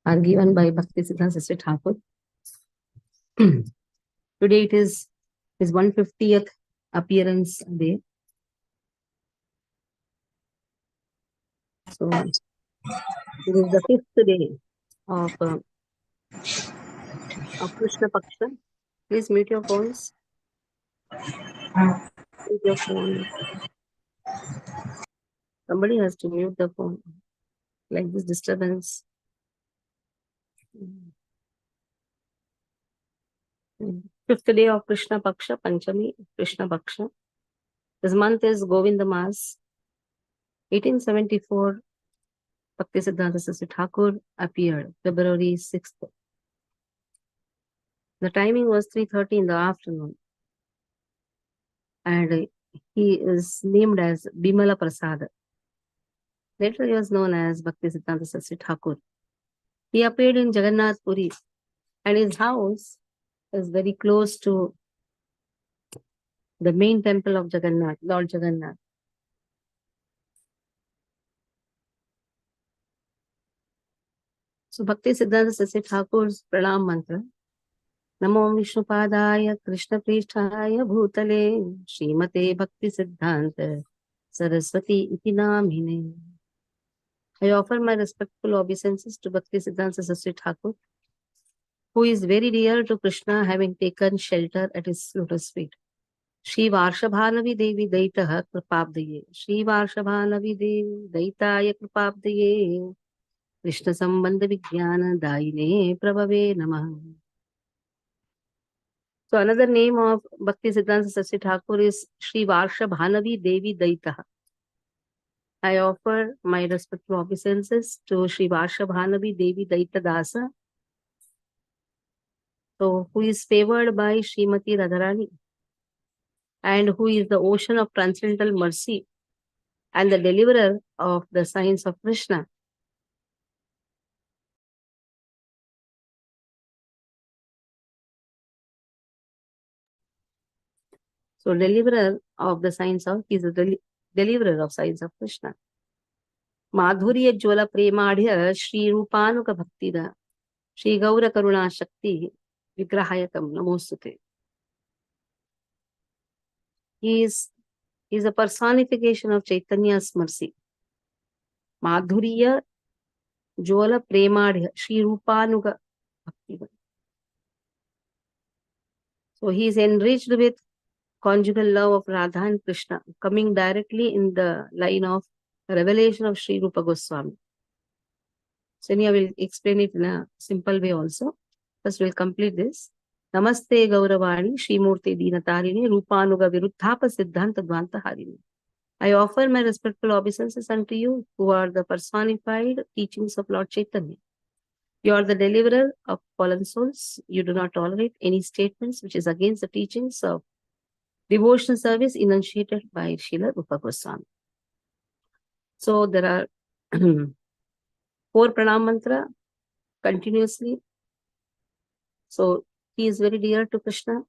are given by Bhaktisiddhanta Sri Thakur. Today it is his 150th appearance day. So it is the 5th day of Krishna Paksha. Please mute your phones. Mute your phone. Somebody has to mute the phone. Like this disturbance. Fifth day of Krishna Paksha, Panchami, Krishna Paksha. This month is Govinda Mas. 1874, Bhaktisiddhanta Sri Thakur appeared, February 6th. The timing was 3:30 in the afternoon. And he is named as Bimala Prasad. Later he was known as Bhaktisiddhanta Sri Thakur. He appeared in Jagannath Puri, and his house is very close to the main temple of Jagannath, Lord Jagannath. So Bhaktisiddhanta Sri Thakur's Pranam Mantra. Namo Vishnupadaya Krishna Pristhaya Bhutale Srimate Bhaktisiddhanta Saraswati iti namine. I offer my respectful obeisances to Bhaktisiddhanta Sri Thakur, who is very dear to Krishna, having taken shelter at his lotus feet. Shri Varshabhanavi Devi Daitaha Kripabdaye. Shri Varshabhanavi Devi Daitaya Kripabdaye. Krishna Sambandha Vijnana Daine Prabhave Namah. So another name of Bhaktisiddhanta Sri Thakur is Shri Varshabhanavi Devi Daitaha. I offer my respectful obeisances to Shri Varshabhanavi Devi Daita Dasa, so who is favored by Srimati Radharani, and who is the ocean of transcendental mercy and the deliverer of the signs of Krishna. So deliverer of the signs of, he is the deliverer of signs of Krishna. Madhurya Jwala Premadhya Shri Rupanuka Bhaktida Shri Gaura Karuna Shakti Vigrahayakam Namostute. He is a personification of Chaitanya's mercy. Madhurya Jwala Premadhya Shri Rupanuga Bhaktida. So he is enriched with conjugal love of Radha and Krishna, coming directly in the line of revelation of Sri Rupa Goswami. So I will explain it in a simple way also. First we'll complete this. Namaste Gauravani Shri Murti Deenatarini Rupanuga Viruddhapa Siddhanta Dvanta Harini. I offer my respectful obeisances unto you, who are the personified teachings of Lord Chaitanya. You are the deliverer of fallen souls. You do not tolerate any statements which is against the teachings of devotional service enunciated by Srila Rupa Goswami. So there are 4 pranam mantra continuously. So he is very dear to Krishna.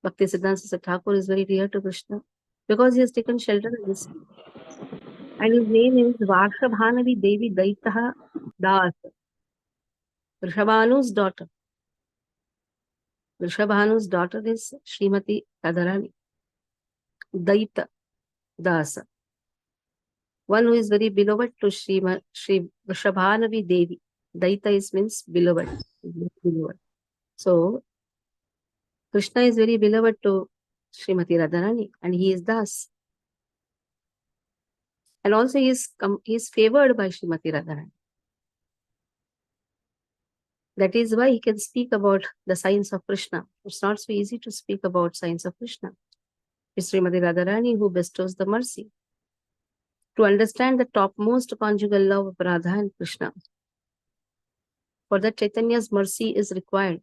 Bhaktisiddhanta Sri Thakur is very dear to Krishna because he has taken shelter in his feet. And his name is Varshabhanavi Devi Daitaha Das, Vrishabhanu's daughter. Vrishabhanu's daughter is Srimati Radharani. Daita Dasa. One who is very beloved to Shri Vrishabhanavi Devi. Daita means beloved. So, Krishna is very beloved to Srimati Radharani, and he is Das. And also he is favored by Srimati Radharani. That is why he can speak about the signs of Krishna. It's not so easy to speak about signs of Krishna. It's Srimati Radharani who bestows the mercy. To understand the topmost conjugal love of Radha and Krishna, for that Chaitanya's mercy is required.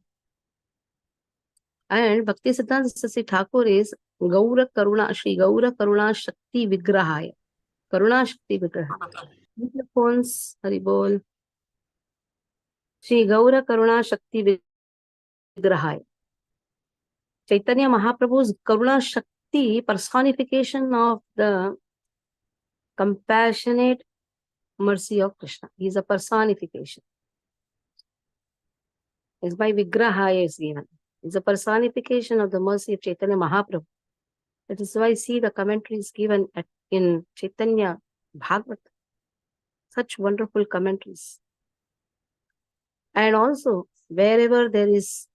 And Bhaktisiddhanta Sri Thakur is Gaura Karuna, Shri Gaura Karuna Shakti Vigrahaya. Karuna Shakti Vigrahaya. Phones, Haribol. Shri Gaura Karuna Shakti Vigrahaya. Chaitanya Mahaprabhu's Karuna Shakti, personification of the compassionate mercy of Krishna. He is a personification. It's by Vigrahaya is given. It's a personification of the mercy of Chaitanya Mahaprabhu. That is why see the commentaries given in Chaitanya Bhagavat. Such wonderful commentaries. And also, wherever there is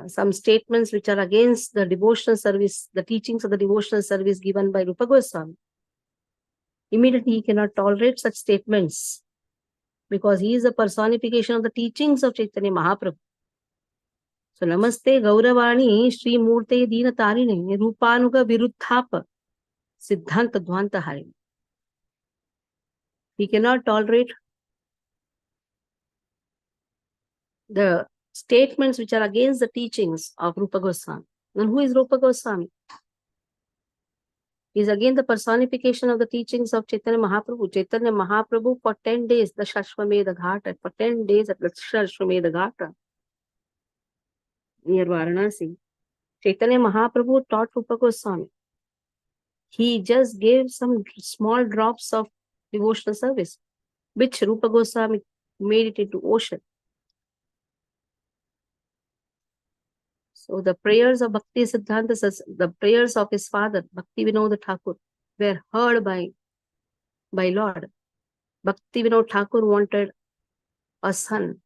some statements which are against the devotional service, the teachings of the devotional service given by Rupa Goswami, immediately he cannot tolerate such statements because he is a personification of the teachings of Chaitanya Mahaprabhu. So, Namaste Gauravani Shri Murte Dina Tarine Rupanuga Viruddhapa Siddhanta Dvanta Harini. He cannot tolerate the statements which are against the teachings of Rupa Goswami. Then who is Rupa Goswami? He is again the personification of the teachings of Chaitanya Mahaprabhu. Chaitanya Mahaprabhu for 10 days, the Shashvamedha Ghat, for 10 days at the Shashvamedha Ghat near Varanasi. Chaitanya Mahaprabhu taught Rupa Goswami. He just gave some small drops of devotional service, which Rupa Goswami made it into ocean. So the prayers of Bhakti Siddhanta, the prayers of his father, Bhakti Vinod Thakur, were heard by Lord. Bhakti Vinod Thakur wanted a son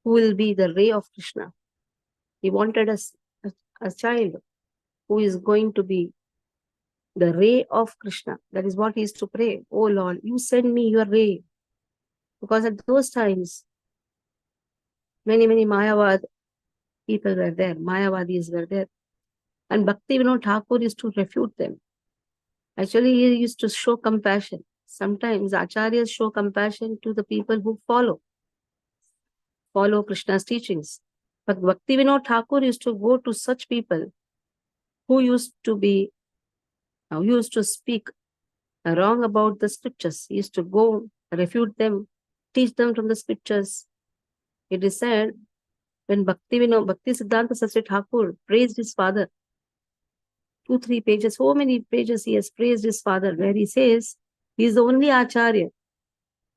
who will be the ray of Krishna. He wanted a child who is going to be the ray of Krishna. That is what he is to pray. Oh Lord, you send me your ray. Because at those times, many Mayavad people were there, Mayavadis were there. And Bhakti Vinod Thakur is to refute them. Actually, he used to show compassion. Sometimes acharyas show compassion to the people who follow Krishna's teachings. But Bhakti Vinod Thakur used to go to such people who used to speak wrong about the scriptures. He used to go refute them, teach them from the scriptures. It is said when Bhakti Siddhanta Saraswati Thakur praised his father, 2-3 pages, so many pages he has praised his father, where he says he is the only acharya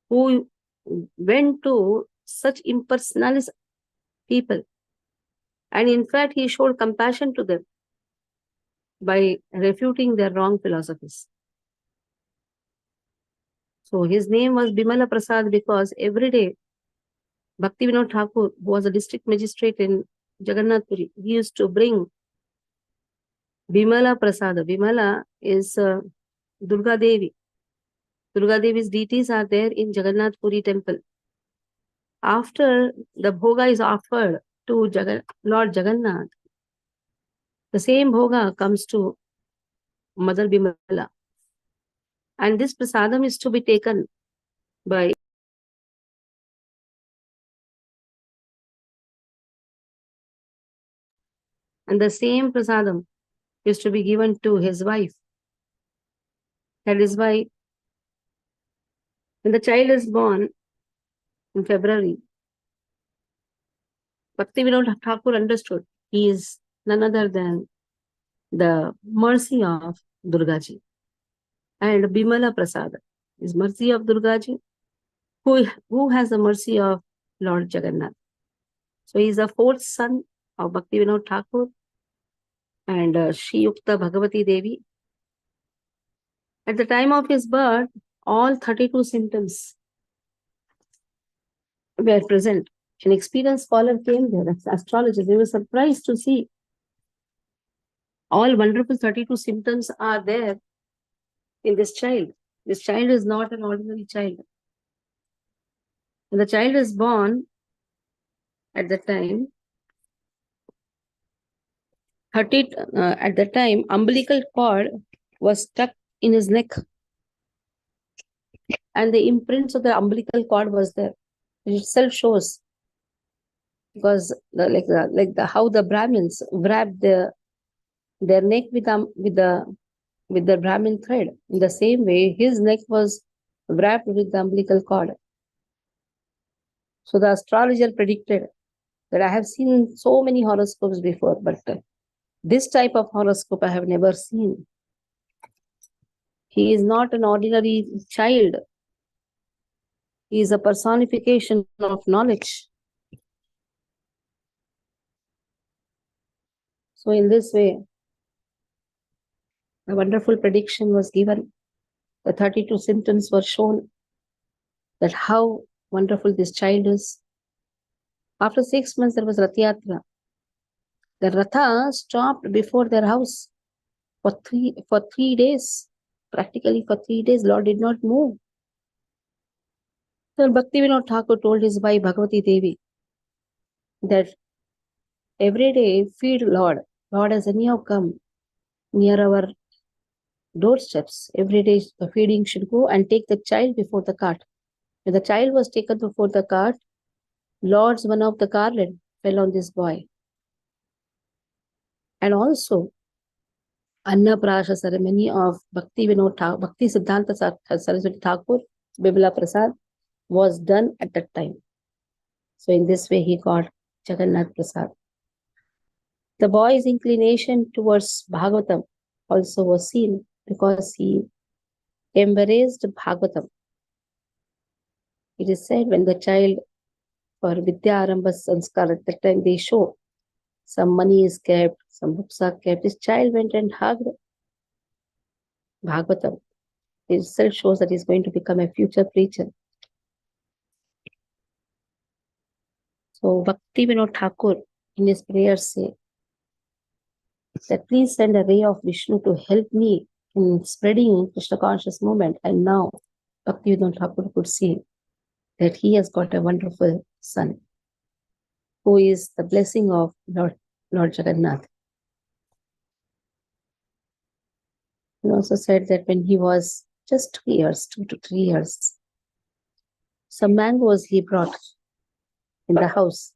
who went to such impersonalist people. And in fact, he showed compassion to them by refuting their wrong philosophies. So his name was Bimala Prasad because every day Bhakti Vinod Thakur, who was a district magistrate in Jagannath Puri, he used to bring Bimala Prasada. Bimala is Durga Devi. Durga Devi's deities are there in Jagannath Puri temple. After the bhoga is offered to Lord Jagannath, the same bhoga comes to Mother Bimala. And this prasadam is to be taken by and the same prasadam is to be given to his wife. That is why when the child is born in February, Bhakti Vinod Thakur understood he is none other than the mercy of Durgaji. And Bimala Prasada is mercy of Durgaji, who has the mercy of Lord Jagannath. So he is the fourth son of Bhakti Vinod Thakur and Shri Yukta Bhagavati Devi. At the time of his birth, all 32 symptoms were present. An experienced scholar came there, astrologers. They were surprised to see all wonderful 32 symptoms are there in this child. This child is not an ordinary child. When the child is born, at the time, at the time, umbilical cord was stuck in his neck, and the imprints of the umbilical cord was there. It itself shows, because how the Brahmins wrap their neck with the Brahmin thread. In the same way, his neck was wrapped with the umbilical cord. So the astrologer predicted that I have seen so many horoscopes before, but this type of horoscope I have never seen. He is not an ordinary child. He is a personification of knowledge. So in this way, a wonderful prediction was given. The 32 symptoms were shown that how wonderful this child is. After 6 months, there was Rath Yatra. The Ratha stopped before their house for 3 days. Practically for 3 days, Lord did not move. So Bhaktivinoda Thakur told his wife Bhagavati Devi that every day feed Lord. Lord has anyhow come near our doorsteps. Every day the feeding should go and take the child before the cart. When the child was taken before the cart, Lord's one of the garland fell on this boy. And also, Annaprasha ceremony of Bhakti Siddhanta Saraswati Thakur, Bibla Prasad, was done at that time. So in this way, he got Jagannath Prasad. The boy's inclination towards Bhagavatam also was seen because he embraced Bhagavatam. It is said when the child for Vidya Arambha Sanskar, at that time they show some money is kept, some books are kept. This child went and hugged Bhagavatam. It itself shows that he's going to become a future preacher. So Bhakti Vinod Thakur in his prayers say that please send a ray of Vishnu to help me in spreading Krishna conscious movement. And now Bhakti Vinod Thakur could see that he has got a wonderful son who is the blessing of Lord Jagannath. He also said that when he was just 2 years, 2 to 3 years, some mangoes he brought in the house.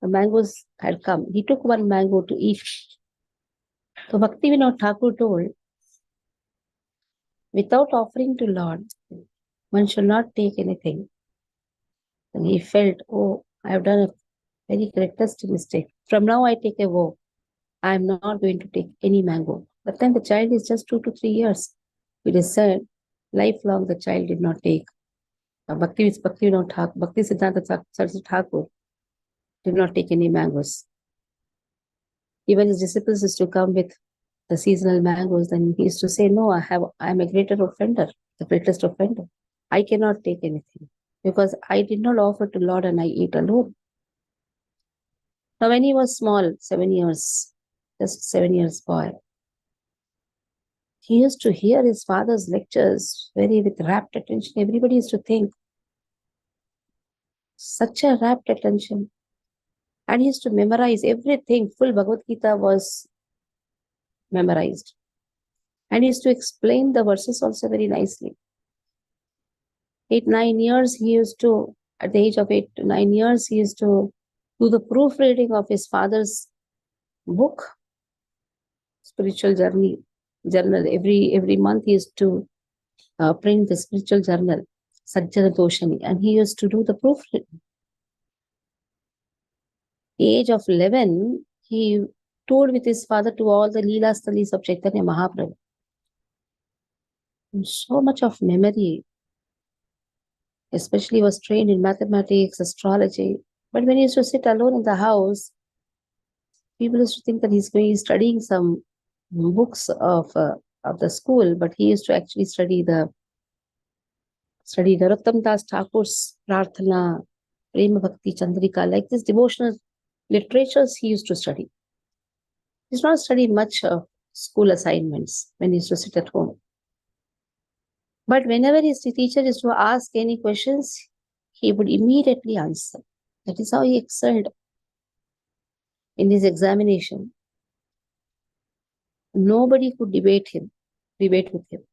The mangoes had come. He took one mango to eat. So Bhakti Vinod Thakur told, without offering to Lord, one should not take anything. And he felt, oh, I have done a very greatest mistake. From now I take a vow. I am not going to take any mango. But then the child is just 2 to 3 years. It is said, lifelong the child did not take. Bhakti Siddhanta Saraswati Thakur did not take any mangoes. Even his disciples used to come with the seasonal mangoes, then he used to say, no, I am a greater offender, the greatest offender. I cannot take anything because I did not offer to Lord and I eat alone. Now when he was small, 7 years, just 7 years boy, he used to hear his father's lectures very with rapt attention. Everybody used to think, such a rapt attention. And he used to memorize everything. Full Bhagavad Gita was memorized. And he used to explain the verses also very nicely. 8, 9 years, he used to, at the age of 8 to 9 years, he used to do the proofreading of his father's book, spiritual journal. Every month he used to print the spiritual journal, Sajjana Doshani, and he used to do the proofreading. Age of 11, he toured with his father to all the Leela Stalis of Chaitanya Mahaprabhu. And so much of memory, especially was trained in mathematics, astrology. But when he used to sit alone in the house, people used to think that he's studying some books of the school, but he used to actually study the Narottam Das Thakur's Prarthana, Prema Bhakti Chandrika, like this devotional literatures he used to study. He's not studied much of school assignments when he used to sit at home. But whenever his teacher used to ask any questions, he would immediately answer. That is how he excelled in his examination. Nobody could debate with him.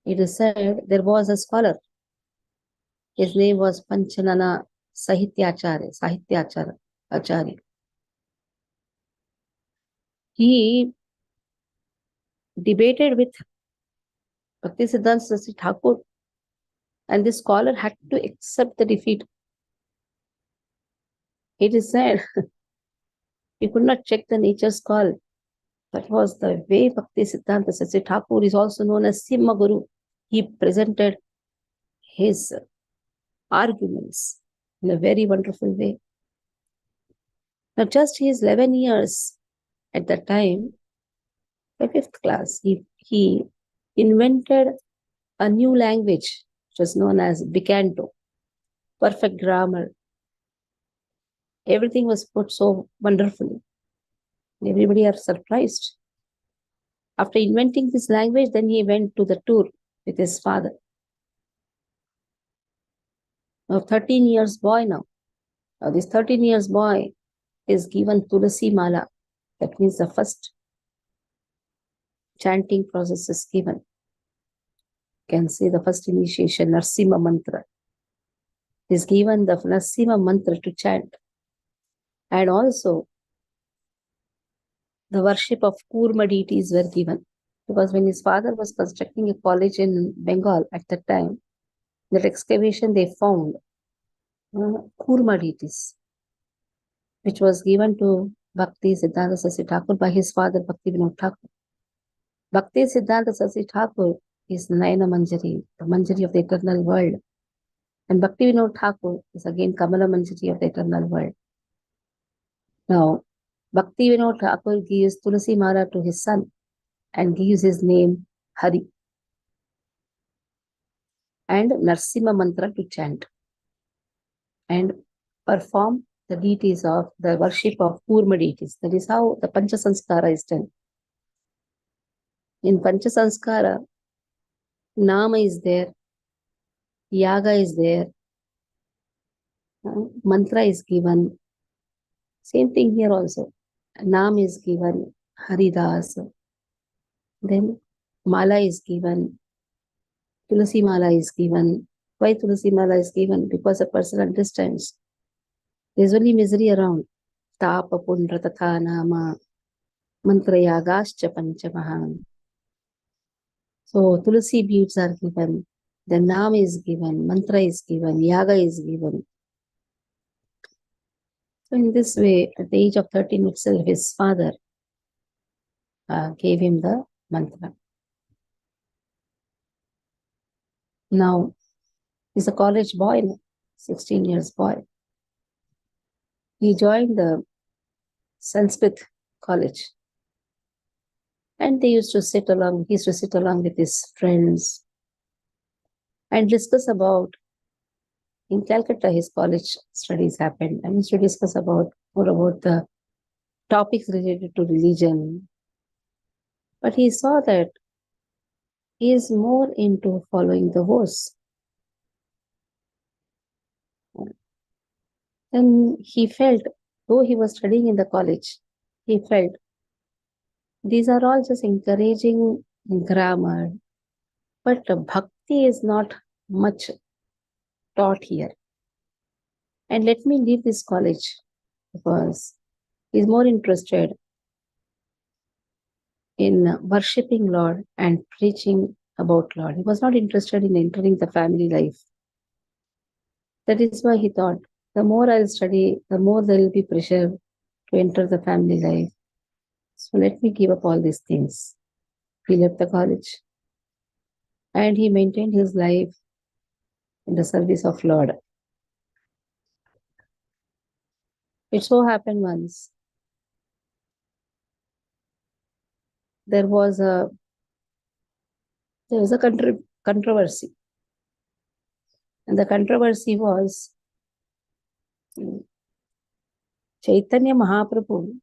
It is said there was a scholar. His name was Panchanana Sahityacharya. He debated with Bhakti Siddhanta Saraswati Thakur, and this scholar had to accept the defeat. It is said he could not check the nature's call. That was the way Bhakti Siddhanta Saraswati Thakur is also known as Simha Guru. He presented his arguments in a very wonderful way. Now, just he is 11 years at that time, the 5th class, he invented a new language which was known as Bicanto, perfect grammar. Everything was put so wonderfully. Everybody are surprised. After inventing this language, then he went to the tour with his father. Now, 13 years boy now. Now, this 13 years boy is given Tulasi Mala. That means the first chanting process is given. You can say the first initiation, Narsimha Mantra. Is given the Narsimha Mantra to chant. And also, the worship of Kurma deities were given. Because when his father was constructing a college in Bengal at that time, that excavation they found Kurma deities, which was given to Bhakti Siddhanta Sasi Thakur by his father Bhakti Vinod Thakur. Bhakti Siddhanta Sasi Thakur is Nayana Manjari, the Manjari of the eternal world. And Bhakti Vinod Thakur is again Kamala Manjari of the eternal world. Now, Bhakti Vinod Thakur gives Tulasi Mala to his son and gives his name Hari and Narsimha Mantra to chant and perform the deities of the worship of Kurma deities. That is how the Pancha Sanskara is done. In Pancha Sanskara, Nama is there, Yaga is there, Mantra is given. Same thing here also. Nam is given, Haridas. Then Mala is given, Tulasi Mala is given. Why Tulasi Mala is given? Because a person understands there's only misery around. Tapa Pundra Tatha Nama Mantra Yagascha Panchamaha. So Tulasi beads are given, the Nam is given, Mantra is given, Yaga is given. So in this way, at the age of 13 itself, his father gave him the mantra. Now, he's a college boy, 16 years boy. He joined the Sanskrit college. And he used to sit along with his friends and discuss about, in Calcutta, his college studies happened. And he used to discuss more about the topics related to religion. But he saw that he is more into following the verse. Then he felt, though he was studying in the college, he felt these are all just encouraging grammar, but bhakti is not much taught here. And let me leave this college because he's more interested in worshipping Lord and preaching about Lord. He was not interested in entering the family life. That is why he thought, the more I'll study, the more there will be pressure to enter the family life. So let me give up all these things. He left the college and he maintained his life in the service of Lord. It so happened once, there was a controversy. And the controversy was Chaitanya Mahaprabhu,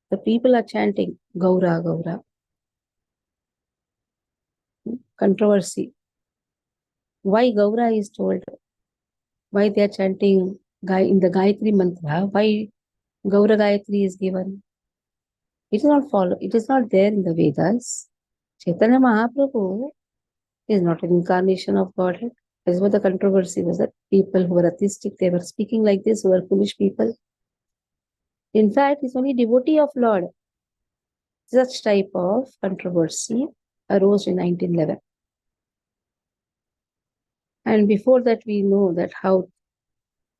the people are chanting Gaura, Gaura. Controversy. Why Gaura is told? Why they are chanting in the Gayatri Mantra? Why Gaura Gayatri is given? It is not there in the Vedas. Chaitanya Mahaprabhu is not an incarnation of Godhead. This is what the controversy was, that people who were atheistic, they were speaking like this, who were foolish people. In fact, he's only devotee of Lord. Such type of controversy arose in 1911. And before that, we know that how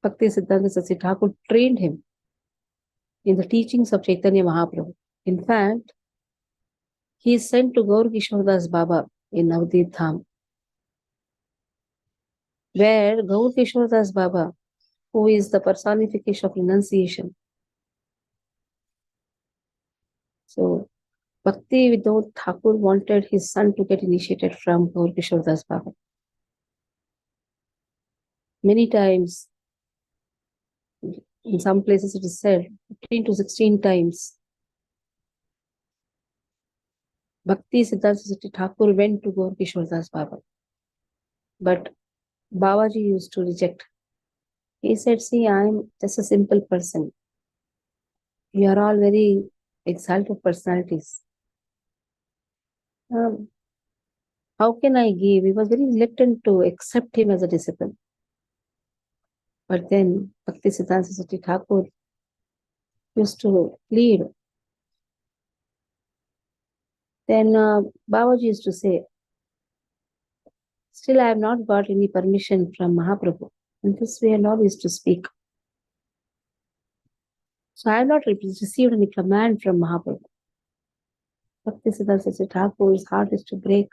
Bhakti Siddhanta Sasi Thakur trained him in the teachings of Chaitanya Mahaprabhu. In fact, he is sent to Gaur Kishordas Baba in Navadvip Dham. where Gaur Kishore Das Baba, who is the personification of renunciation. So Bhakti Vinod Thakur wanted his son to get initiated from Gaur Kishore Das Baba. Many times, in some places it is said, 15 to 16 times, Bhakti Siddhanta Saraswati Thakur went to Gaur Kishore Das Baba. But Babaji used to reject. He said, see, I am just a simple person. You are all very exalted personalities. How can I give? He was very reluctant to accept him as a disciple. But then Bhakti Siddhanta Saraswati Thakur used to plead. Then Babaji used to say, still I have not got any permission from Mahaprabhu. In this way, Lord used to speak. So I have not received any command from Mahaprabhu. Bhakti Siddhanta Saraswati Thakur's heart is to break,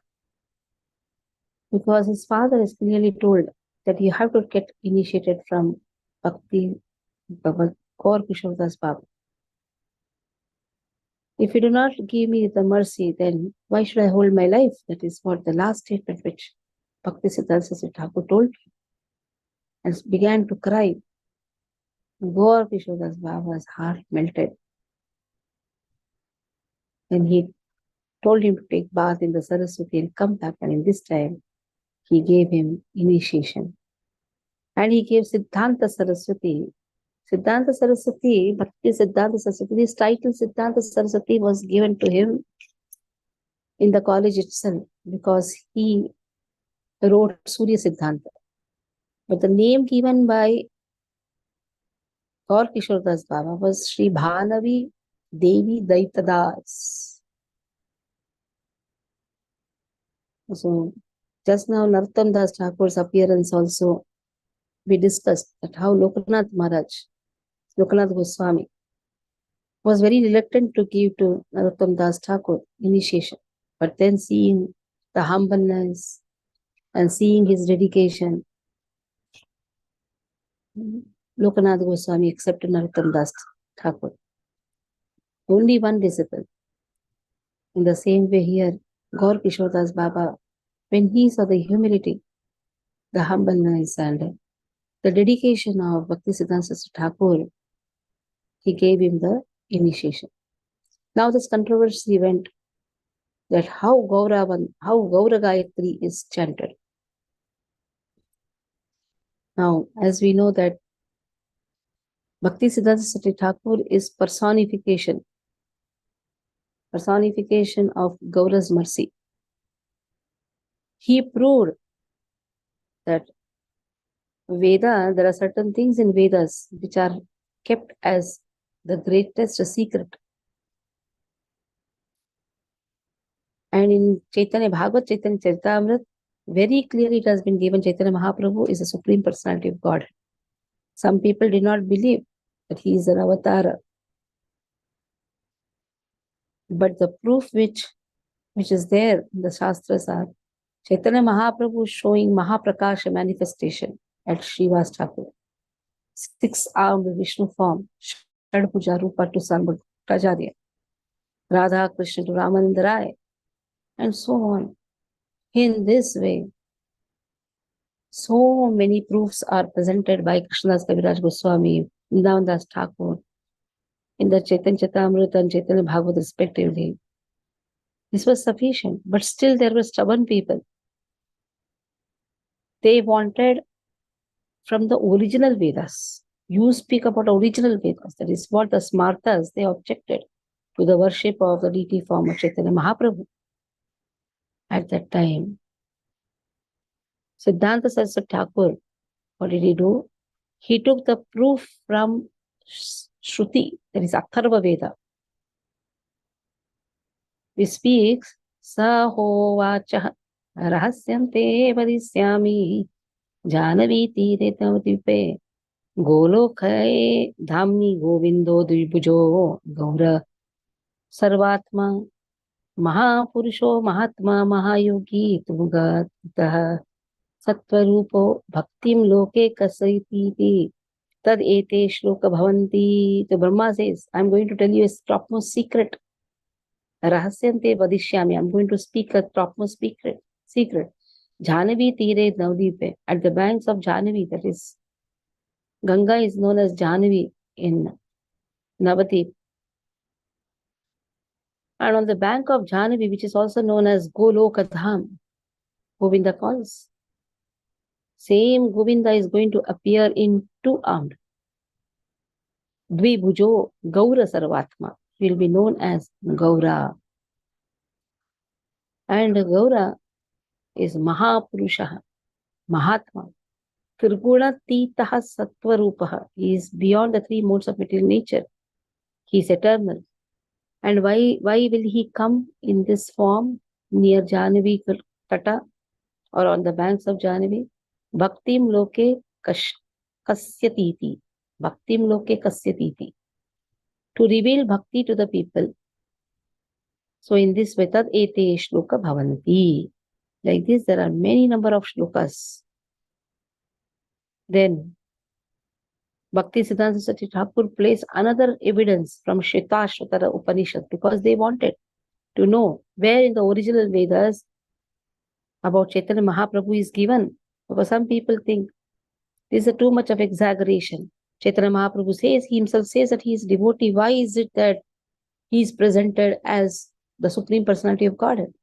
because his father has clearly told that you have to get initiated from Bhakti Baba Gaur Kishore Das Baba. If you do not give me the mercy, then why should I hold my life? That is what the last statement which Bhakti Siddhanta Saraswati Thakur told him, and began to cry. Gaur Kishore Das Baba's heart melted. And he told him to take bath in the Saraswati and come back, and in this time he gave him initiation. And he gave Siddhanta Saraswati. Siddhanta Saraswati, Bhakti Siddhanta Saraswati, his title Siddhanta Saraswati was given to him in the college itself because he wrote Surya Siddhanta. But the name given by Gaur Kishore Das Baba was Shri Bhanavi Devi Daitadas. So just now Narottam Das Thakur's appearance also we discussed that how Lokanath Maharaj, Lokanath Goswami, was very reluctant to give to Narottam Das Thakur initiation. But then seeing the humbleness and seeing his dedication, Lokanath Goswami accepted Narottam Das Thakur. Only one disciple. In the same way here, Gaur Kishore Das Baba, when he saw the humility, the humbleness and the dedication of Bhakti Siddhanta Saraswati Thakur, he gave him the initiation. Now this controversy went that how Gaura Gayatri is chanted. Now, as we know that Bhakti Siddhanta Saraswati Thakur is personification of Gaura's mercy. He proved that Veda, there are certain things in Vedas which are kept as the greatest secret. And in Chaitanya Bhagavat, Chaitanya Charitamrita, very clearly it has been given Chaitanya Mahaprabhu is the Supreme Personality of God. Some people did not believe that he is an avatar. But the proof which is there in the Shastras are Chaitanya Mahaprabhu showing Mahaprakasha manifestation at Srivas Thakur. 6-armed Vishnu form, Shadbhuja Rupa to Sarvabhautajarya, Radha Krishna to Ramananda Rai, and so on. In this way, so many proofs are presented by Krishnadas Kaviraj Goswami, Vrindavan Das Thakur, in the Chaitanya Charitamrita and Chaitanya Bhagavat respectively. This was sufficient, but still there were stubborn people. They wanted from the original Vedas. You speak about original Vedas, that is what the Smartas, they objected to the worship of the deity form of Chaitanya Mahaprabhu. At that time, Siddhanta Saraswati Thakur, what did he do? He took the proof from Shruti, that is Atharva Veda. We speak, Sahovacha Rahasyam Te Varisyami Janavi Tire Tavatipe Golokhaye Dhamni Govindo Dvibhujo Gaura Sarvatma Mahapurusho Mahatma Mahayogi Tugataha Sattvarupo bhaktim loke kasayiti tad ete shloka bhavanti. So Brahma says, I'm going to tell you a topmost secret. Rahasyante vadishyami. I'm going to speak a topmost secret. Jhanavi tire Navdeepe. At the banks of Jhanavi, that is, Ganga is known as Jhanavi in Navadip. And on the bank of Jhanavi, which is also known as Golokadham, Govinda calls. Same Govinda is going to appear in two-armed. Dvibhujo Gaura Sarvatma. He will be known as Gaura. And Gaura is Mahapurusha, Mahatma. Triguna Titaha Sattvarupaha. He is beyond the three modes of material nature. He is eternal. And why will he come in this form near Jhanavi Tata or on the banks of Jhanavi? Bhaktim loke kasyatiti. Bhaktim loke kasyatiti. To reveal bhakti to the people. So in this way, tad ete shloka bhavanti. Like this, there are many number of shlokas. Then Bhakti Siddhanta Saraswati Thakur placed another evidence from Shvetashvatara Upanishad because they wanted to know where in the original Vedas about Chaitanya Mahaprabhu is given. Because some people think this is too much of exaggeration. Chaitanya Mahaprabhu says, he himself says that he is devotee. Why is it that he is presented as the Supreme Personality of Godhead?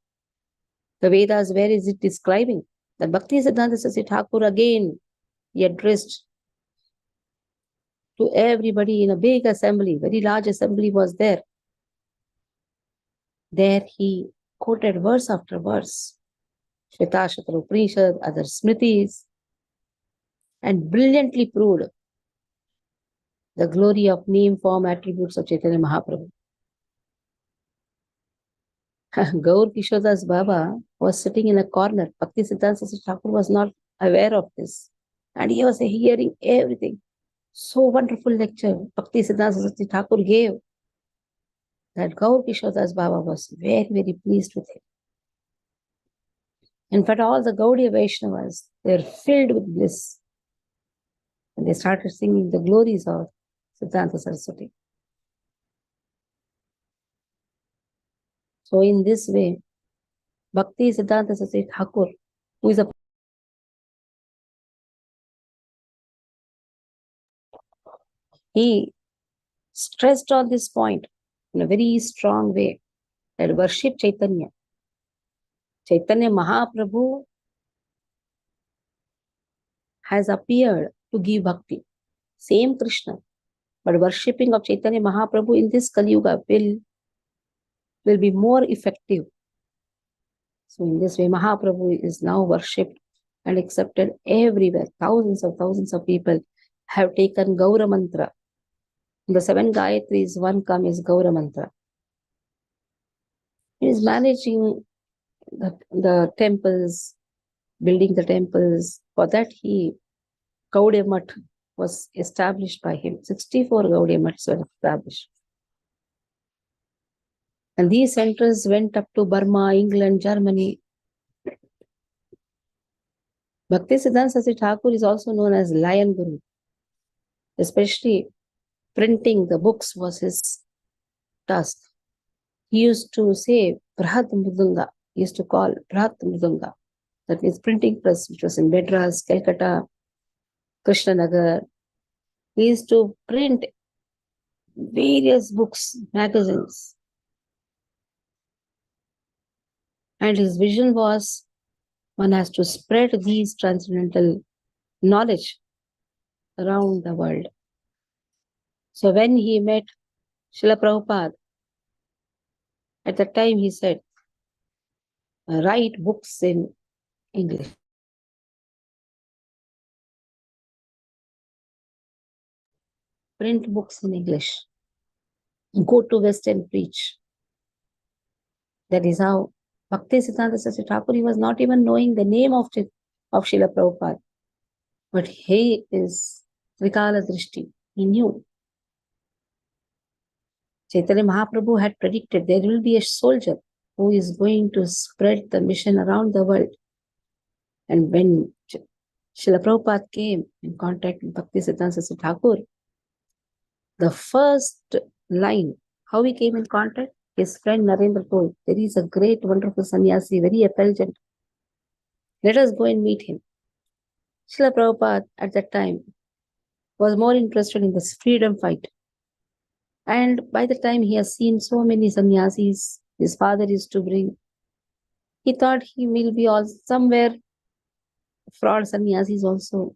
The Vedas, where is it describing? That Bhakti Siddhanta Saraswati Thakur again, he addressed to everybody in a big assembly, very large assembly was there. There he quoted verse after verse, Shvetashvatara Upanishad, other Smritis, and brilliantly proved the glory of name, form, attributes of Chaitanya Mahaprabhu. Gaur Kishodas Baba was sitting in a corner. Bhakti Siddhanta Saraswati Thakur was not aware of this. And he was hearing everything. So wonderful lecture Bhakti Siddhanta Saraswati Thakur gave that Gaur Kishodas Baba was very, very pleased with him. In fact, all the Gaudiya Vaishnavas, they are filled with bliss. And they started singing the glories of Siddhanta Saraswati. So in this way, Bhakti Siddhanta Saraswati Thakur, who is he stressed on this point in a very strong way, that worship Chaitanya. Chaitanya Mahaprabhu has appeared to give bhakti. Same Krishna. But worshipping of Chaitanya Mahaprabhu in this Kali Yuga will be more effective. So in this way, Mahaprabhu is now worshipped and accepted everywhere. Thousands of people have taken Gaura Mantra. In the 7 Gayatris, one come is Gaura Mantra. He is managing the temples, building the temples. For that, Gaudiya Math was established by him. 64 Gaudiya Maths were established. And these centers went up to Burma, England, Germany. Bhakti Siddhanta Saraswati Thakur is also known as Lion Guru. Especially printing the books was his task. He used to say Brahat Mridanga. He used to call Brahat Mridanga. That means printing press, which was in Madras, Calcutta, Krishnanagar. He used to print various books, magazines. And his vision was, one has to spread these transcendental knowledge around the world. So when he met Srila Prabhupada, at that time he said, write books in English. Print books in English. Go to West and preach. That is how Bhakti Siddhanta Saraswati Thakur, he was not even knowing the name of Srila Prabhupada. But he is Trikala Drishti. He knew. Chaitanya Mahaprabhu had predicted there will be a soldier who is going to spread the mission around the world. And when Srila Prabhupada came in contact with Bhaktisiddhanta Saraswati Thakur. The first line, how he came in contact, his friend Narendra told, there is a great, wonderful sannyasi, very effulgent. Let us go and meet him. Srila Prabhupada at that time was more interested in this freedom fight. And by the time he has seen so many sannyasis his father used to bring, he thought he will be all somewhere fraud sannyasis also.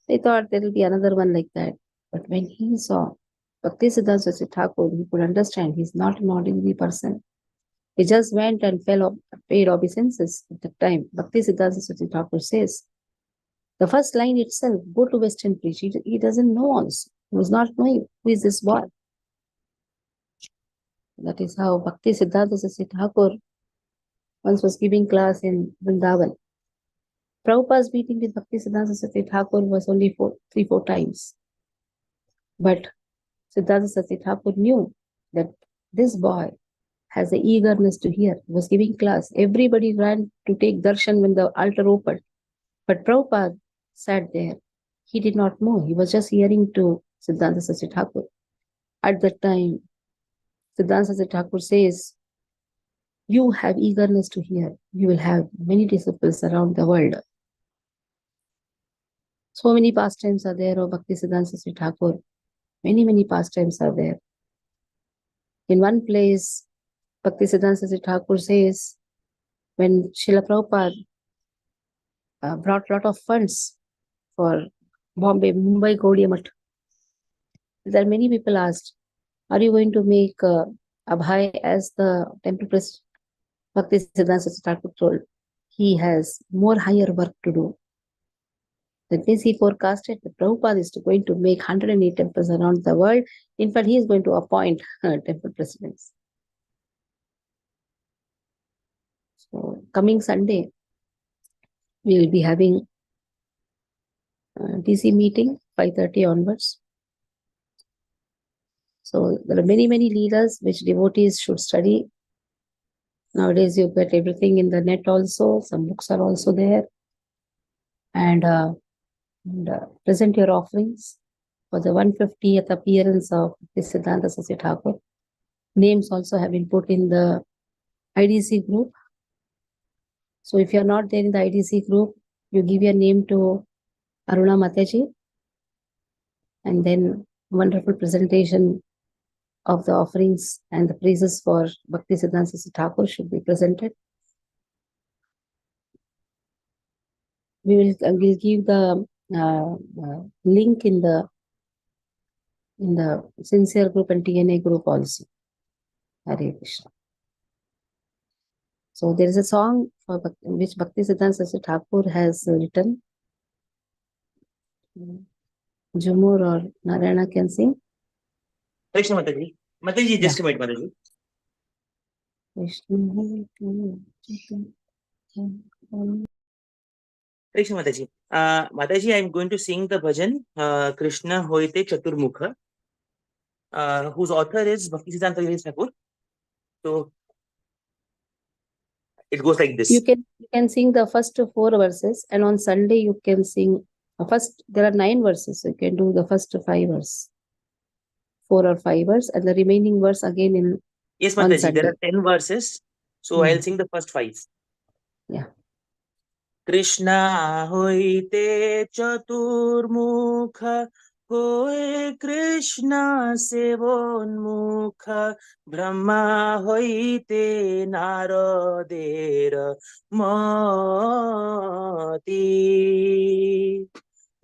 He thought there will be another one like that. But when he saw Bhaktisiddhanta Saraswati Thakur, he could understand he's not an ordinary person. He just went and paid obeisances at the time. Bhaktisiddhanta Saraswati Thakur says, the first line itself, go to West and preach. He doesn't know also. He was not knowing who is this boy. That is how Bhaktisiddhanta Saraswati Thakur once was giving class in Vrindavan. Prabhupada's meeting with Bhaktisiddhanta Saraswati Thakur was only 3-4 times. But Siddhanta Saraswati Thakur knew that this boy has the eagerness to hear. He was giving class. Everybody ran to take darshan when the altar opened. But Prabhupada sat there. He did not know. He was just hearing to Siddhanta Saraswati Thakur. At that time, Siddhanta Saraswati Thakur says, you have eagerness to hear. You will have many disciples around the world. So many pastimes are there of Bhaktisiddhanta Saraswati Thakur. Many pastimes are there. In one place, Bhaktisiddhanta Saraswati Thakur says, when Srila Prabhupada brought a lot of funds for Mumbai Gaudiya Math, there are many people asked, are you going to make Abhay as the temple president? Bhaktisiddhanta Saraswati Thakur told, he has more higher work to do. That means he forecasted that Prabhupada is going to make 108 temples around the world. In fact, he is going to appoint temple presidents. So, coming Sunday, we will be having DC meeting, 5:30 onwards. So, there are many leaders which devotees should study. Nowadays, you get everything in the net also. Some books are also there. And present your offerings for the 150th appearance of Siddhanta Saraswati Thakur. Names also have been put in the IDC group. So if you are not there in the IDC group, you give your name to Aruna Mataji, and then wonderful presentation of the offerings and the praises for Bhaktisiddhanta Saraswati Thakur should be presented. We'll give the link in the sincere group and TNA group also. Hare Krishna. So there is a song for which Bhaktisiddhanta Saraswati Thakur has written. Jumur or Narayana can sing. Krishna Mataji. Mataji, just a minute, Mataji. Krishna Mataji. Mataji, I am going to sing the bhajan Krishna Hoite Chaturmukha, whose author is Bhaktisiddhanta Thakur. So it goes like this. You can sing the first 4 verses, and on Sunday you can sing first. There are 9 verses, so you can do the first 5 verses, 4 or 5 verses, and the remaining verse again in. Yes, Mataji, there are 10 verses, so I'll sing the first 5. Yeah. Krishna hoite chaturmukha, hoye Krishna sevonmukha, Brahma hoite Naradera mati.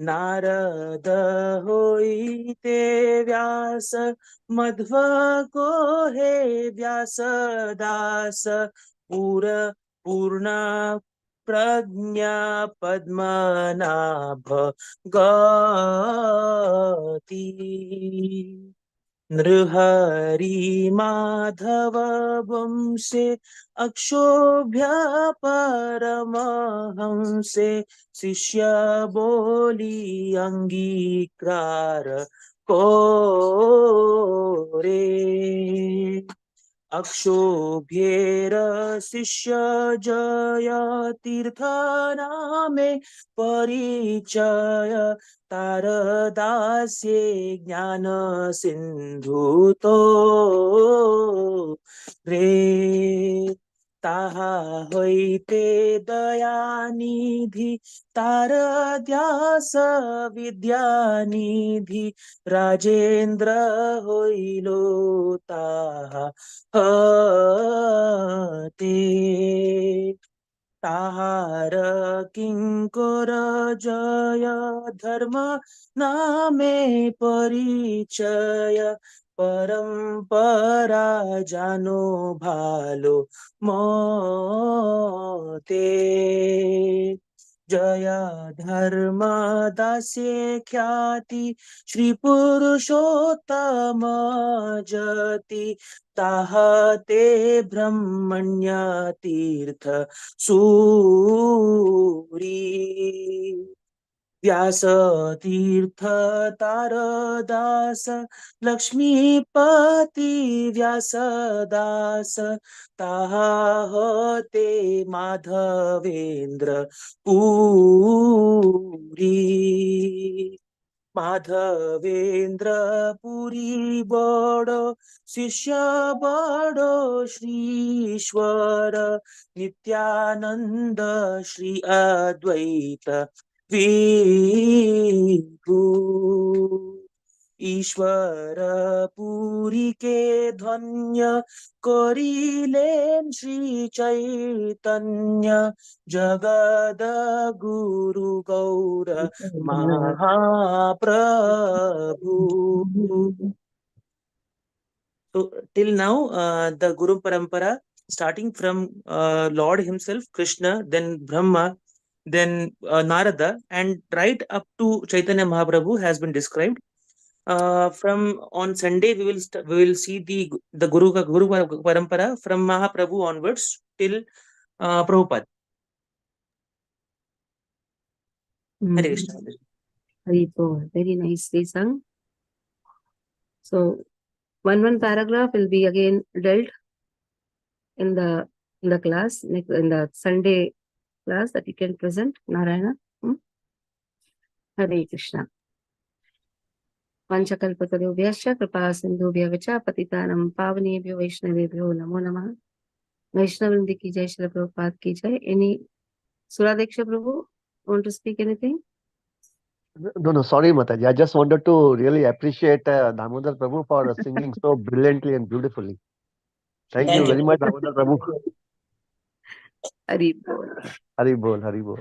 Narada hoite Vyasa, Madhva ko he Vyasa dasa, Purna Prajna Padmanabha Gati. Nrihari Madhava Vamse Akshobhya Paramahamse Sishya Boli Angikrar Kore. अक्षोभ्येर शिष्य जय तीर्थ नामे परिचय तारदास्ये ज्ञान सिंधुतो रे ताहा হইতে দয়ানিধি তার ধ্যাস বিদ্যানিধি রাজেন্দ্র হইল তাহা হতে তাহার কিঙ্কর জয় ধর্ম নামে পরিচয় পরম্পরা জানো ভালো মতে জয় ধর্ম দাসে খ্যাতি শ্রী পুরুষোত্তম জতি তাহাতে ব্রহ্মণ্য তীর্থ सूरी व्यास तीर्थ तारदास लक्ष्मीपति व्यास दास ताहा होते माधवेंद्र पुरी माधवेंद्र पुरी बड़ो शिष्य बड़ो श्रीश्वर नित्यानंद श्री अद्वैत विभु ईश्वर पुरी के धन्य करिलेन श्री चैतन्य जगद गुरु गौर महाप्रभु. So till now, the Guru Parampara, starting from Lord himself, Krishna, then Brahma, then Narada, and right up to Chaitanya Mahaprabhu has been described. From on Sunday, we will see the Guru Parampara from Mahaprabhu onwards till Prabhupada. Hare Krishna. Hari Bol. Very nicely sung. So, one paragraph will be again dealt in the class, in the Sunday class that you can present, Narayana. Hare Krishna. Panchakalpatarubhyascha kripa sindhubhya vacha patitanam pavanebhyo vaishnavebhyo namo namah. Vaishnavindi ki jai, Srila Prabhupada ki jai. Any Suradeksha Prabhu want to speak anything? No, sorry, Mataji. I just wanted to really appreciate Damodar Prabhu for singing so brilliantly and beautifully. Thank you very much, Damodar Prabhu. Hari Bol. Hari Bol, Hari Bol.